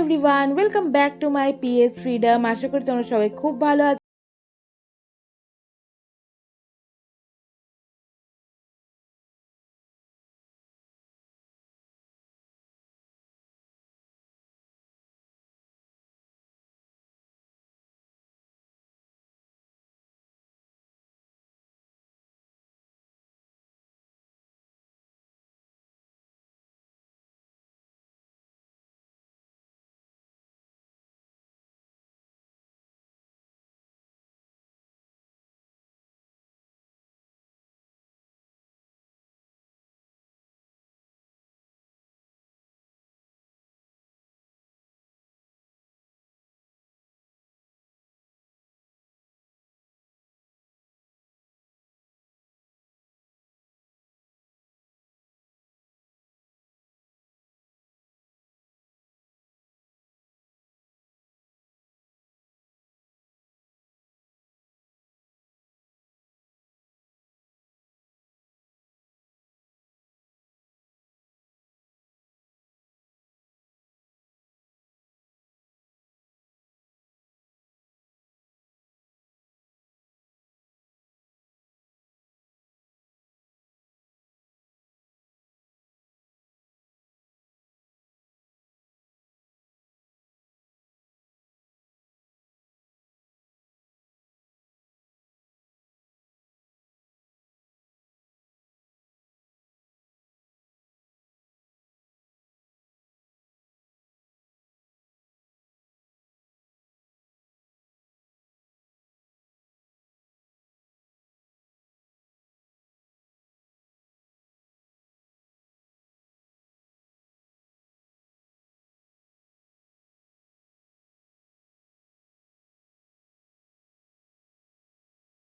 Everyone, welcome back to my PS freedom. আশা করি তোমরা সবাই খুব ভালো আছো।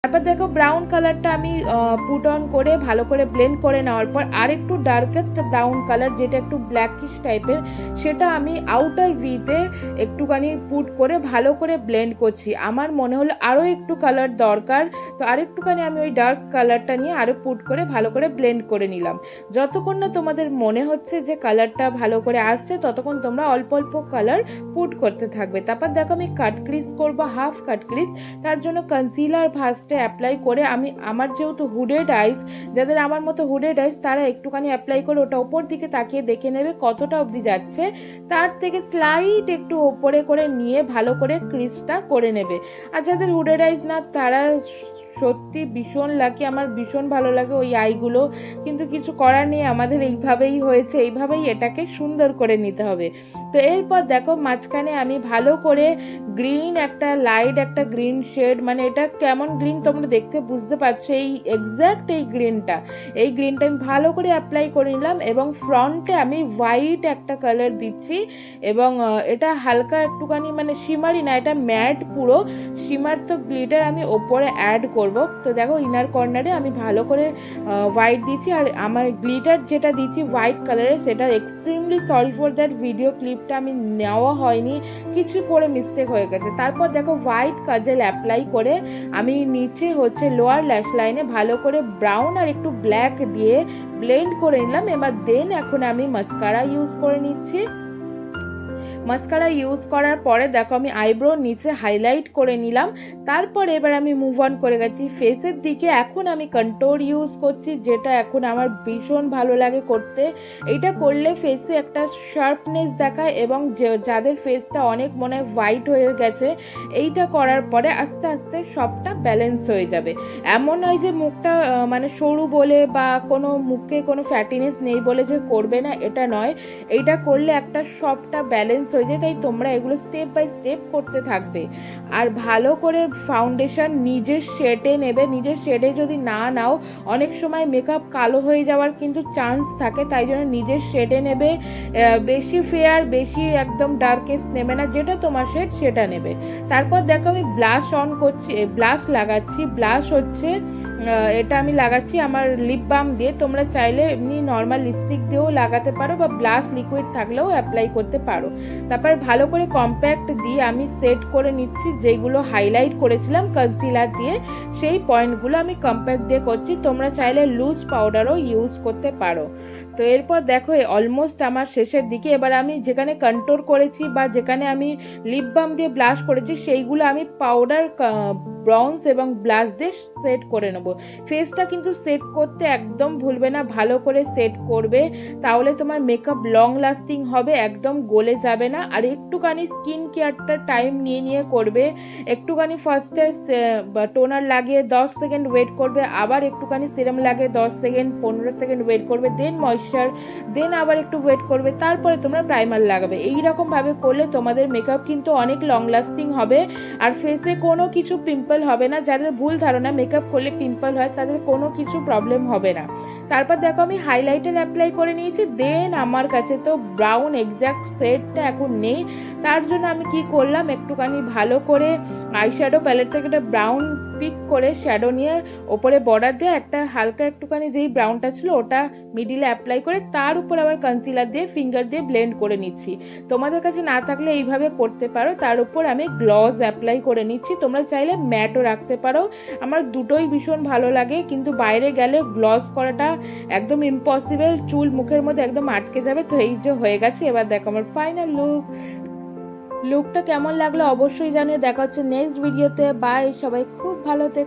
তারপর দেখো ব্রাউন কালারটা আমি পুট অন করে ভালো করে ব্লেন্ড করে নেওয়ার পর আর একটু ডার্কেস্ট ব্রাউন কালার, যেটা একটু ব্ল্যাকিশ টাইপের, সেটা আমি আউটার ভিতে একটুখানি পুট করে ভালো করে ব্লেন্ড করছি। আমার মনে হলো আরও একটু কালার দরকার, তো আরেকটুখানি আমি ওই ডার্ক কালারটা নিয়ে আরও পুট করে ভালো করে ব্লেন্ড করে নিলাম। যতক্ষণ না তোমাদের মনে হচ্ছে যে কালারটা ভালো করে আসছে, ততক্ষণ তোমরা অল্প অল্প কালার পুট করতে থাকবে। তারপর দেখো আমি কাট ক্রিজ করবো, হাফ কাট ক্রিজ। তার জন্য কনসিলার ফার্স্টে অ্যাপ্লাই করে আমার যেহেতু হুডেড আইস, যাদের আমার মতো হুডেড আইস তারা একটুখানি অ্যাপ্লাই করে ওটা ওপর দিকে তাকিয়ে দেখে নেবে কতটা অবধি যাচ্ছে, তার থেকে স্লাইট একটু ওপরে করে নিয়ে ভালো করে ক্রিজটা করে নেবে। আর যাদের হুডেড আইস না, তারা সত্যি ভীষণ লাকি, আমার ভীষণ ভালো লাগে ওই আইগুলো, কিন্তু কিছু করার নেই, আমাদের এইভাবেই হয়েছে, এইভাবেই এটাকে সুন্দর করে নিতে হবে। তো এরপর দেখো মাঝখানে আমি ভালো করে গ্রিন একটা লাইট একটা গ্রিন শেড, মানে এটা কেমন গ্রিন তোমরা দেখতে বুঝতে পারছো, এই এক্স্যাক্ট এই গ্রিনটা আমি ভালো করে অ্যাপ্লাই করে নিলাম। এবং ফ্রন্টে আমি হোয়াইট একটা কালার দিচ্ছি, এবং এটা হালকা একটুখানি মানে শিমারি না, এটা ম্যাট পুরো শিমার। তো গ্লিটার আমি ওপরে অ্যাড করব। তো দেখো ইনার কর্নারে আমি ভালো করে হোয়াইট দিচ্ছি, আর আমার গ্লিটার যেটা দিচ্ছি হোয়াইট কালারের, সেটা extremely sorry for that, video ক্লিপটা আমি নেওয়া হয়নি, কিছু করে মিস্টেক হয়ে গেছে। তারপর দেখো হোয়াইট কাজল অ্যাপ্লাই করে আমি নিচে হচ্ছে লোয়ার ল্যাশ লাইনে ভালো করে ব্রাউন আর একটু ব্ল্যাক দিয়ে ব্লেন্ড করে নিলাম। এবার দেন এখন আমি মাস্কারা ইউজ করে নিচ্ছি। মাস্কারা ইউজ করার পরে দেখো আমি আইব্রো নিচে হাইলাইট করে নিলাম। তারপর এবার আমি মুভ অন করে গেছি ফেসের দিকে। এখন আমি কন্ট্যুর ইউজ করছি, যেটা এখন আমার ভীষণ ভালো লাগে করতে। এইটা করলে ফেসে একটা শার্পনেস দেখায়, এবং যাদের ফেসটা অনেক মনে হয় হোয়াইট হয়ে গেছে, এইটা করার পরে আস্তে আস্তে সবটা ব্যালেন্স হয়ে যাবে। এমন নয় যে মুখটা মানে সরু বলে বা কোনো মুখে কোনো ফ্যাটিনেস নেই বলে যে করবে না, এটা নয়। এইটা করলে একটা সবটা ব্যালেন্স হয়ে যায়। তাই তোমরা এগুলো স্টেপ বাই স্টেপ করতে থাকবে। আর ভালো করে ফাউন্ডেশন নিজের শেডে নেবে। নিজের শেডে যদি না নাও, অনেক সময় মেকআপ কালো হয়ে যাওয়ার কিন্তু চান্স থাকে, তাই জন্য নিজের শেডে নেবে। বেশি ফেয়ার বেশি একদম ডার্কেস্ট নেবে না, যেটা তোমার শেড সেটা নেবে। তারপর দেখো আমি ব্লাশ অন করছি, ব্লাশ লাগাচ্ছি। ব্লাশ হচ্ছে এটা আমি লাগাচ্ছি আমার লিপ বাম দিয়ে। তোমরা চাইলে এমনি নর্মাল লিপস্টিক দিয়েও লাগাতে পারো বা ব্লাশ লিকুইড থাকলেও অ্যাপ্লাই করতে পারো। তারপর ভালো করে কম্প্যাক্ট দিয়ে আমি সেট করে নিচ্ছি, যেগুলো হাইলাইট করেছিলাম কনসিলার দিয়ে সেই পয়েন্টগুলো আমি কম্প্যাক্ট দিয়ে করছি। তোমরা চাইলে লুজ পাউডারও ইউজ করতে পারো। তো এরপর দেখো অলমোস্ট আমার শেষের দিকে। এবার আমি যেখানে কন্ট্রোল করেছি বা যেখানে আমি লিপ বাম দিয়ে ব্লাশ করেছি সেইগুলো আমি পাউডার ব্রাউন্স এবং ব্লাশ দিয়ে সেট করে নেবো। ফেসটা কিন্তু সেট করতে একদম ভুলবে না, ভালো করে সেট করবে, তাহলে তোমার মেকআপ লং লাস্টিং হবে, একদম গলে যাবে না। আর একটুখানি স্কিন কেয়ারটা টাইম নিয়ে নিয়ে করবে। একটুখানি ফার্স্টে টোনার লাগিয়ে 10 সেকেন্ড ওয়েট করবে, আবার একটুখানি সিরাম লাগিয়ে 10 সেকেন্ড 15 সেকেন্ড ওয়েট করবে, দেন ময়েশ্চার, দেন আবার একটু ওয়েট করবে, তারপরে তোমরা প্রাইমার লাগাবে। এইরকমভাবে করলে তোমাদের মেকআপ কিন্তু অনেক লং লাস্টিং হবে আর ফেসে কোনো কিছু পিম্পল হবে না। যাদের ভুল ধারণা মেকআপ করলে পিম্পল হয়, তাদের কোনো কিছু প্রবলেম হবে না। তারপর দেখো আমি হাইলাইটার অ্যাপ্লাই করে নিয়েছি। দেন আমার কাছে তো ব্রাউন এক্স্যাক্ট শেডটা এখন নেই, তার জন্য আমি কি করলাম, একটুখানি ভালো করে আইশ্যাডো প্যালেট থেকে একটা ব্রাউন পিক করে শ্যাডো নিয়ে ওপরে বর্ডার দিয়ে একটা হালকা একটুখানি যেই ব্রাউনটা ছিল ওটা মিডিলে অ্যাপ্লাই করে তার উপর আবার কনসিলার দিয়ে ফিঙ্গার দিয়ে ব্লেন্ড করে নিচ্ছি। তোমাদের কাছে না থাকলে এইভাবে করতে পারো। তার উপর আমি গ্লস অ্যাপ্লাই করে নিচ্ছি, তোমরা চাইলে ম্যাটও রাখতে পারো। আমার দুটোই ভীষণ ভালো লাগে, কিন্তু বাইরে গেলে গ্লস করাটা একদম ইম্পসিবল, চুল মুখের মধ্যে একদম আটকে যাবে। তো এই যে হয়ে গেছে। এবার দেখো আমার ফাইনাল লুকটা কেমন লাগলো অবশ্যই জানিয়ে। দেখা হচ্ছে নেক্সট ভিডিওতে। বাই, সবাই খুব ভালো থেকো।